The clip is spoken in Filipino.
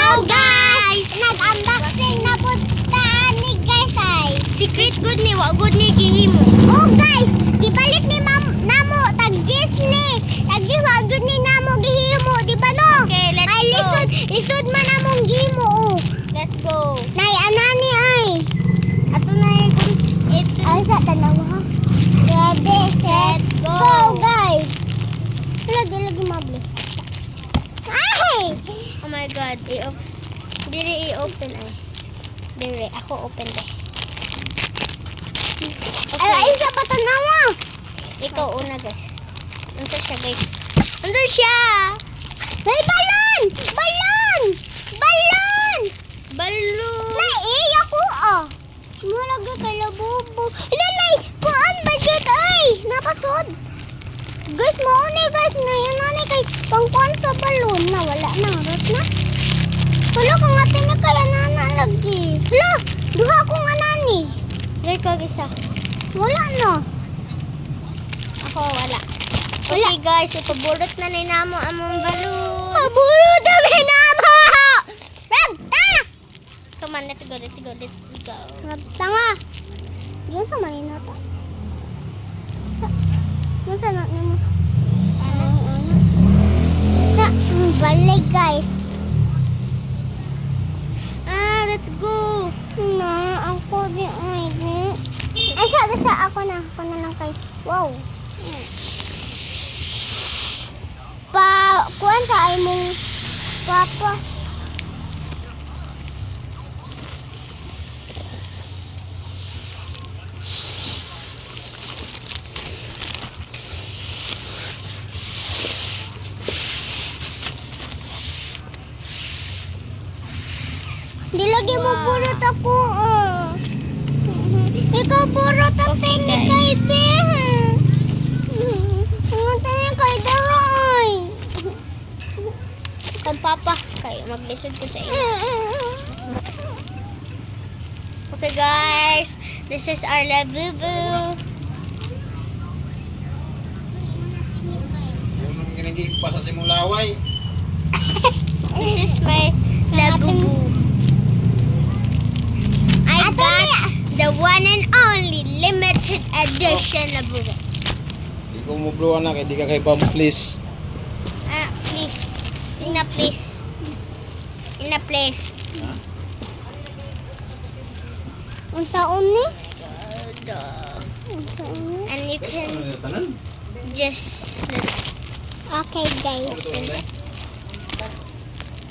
Hello guys! Nag-unboxing na po ni guys ay. Secret good ni, wa good ni gihimo. Oh guys, gipalit ni namo tag Disney. Tag Disney wa good ni namo gihimo, di ba no? Okay, let's ay, go. lisod man namong gihimo. Oh. Let's go. Nay anani ay. Ato na ito. Ay sa tanaw ha. Ready, set, go. go guys. Wala di lagi mabli. Ay! Oh my god, diri i-open ay. Diri, ako open de. Ay, isa pa tanawa. Ikaw una guys. Unsa siya guys? Unsa siya? May balon! Balon! Balon! Balloon. Nay, ako ah. Malaga kay labubo. Nanay, kuan budget ay. Napasod. Guys, mauni guys na yun nanay kay pangkuan sa balon na wala na rat na. Wala kung atin na kaya nana lagi. Wala, duha akong anani. Diri ko isa. Wala na. Ako wala. Okay guys, ipaburot na ni namo among balloon. Paburo dami na mo. Ragta! Come on, let's go, let's go, let's go. Tanga. Yun sa manina to. Yun sa natin mo. Balik guys. Let's go. Na, ako din ay di. Ay, sa ako na lang kay. Wow. Kuan sa ay mong papa. Di lagi mo purot ako. Ikaw purot at tingin kay Beh. Tingin kay Daroy. Kung papa, kayo maglisod ko sa inyo. Okay guys, this is our labubu. Hindi pa sa simulaway. This is my labubu. I got the one and only limited edition labubu. Hindi ko mo blow anak, hindi ka kay Bam please. Please. In a place. In a place. Unsaon ni? And you can just Okay guys. open it.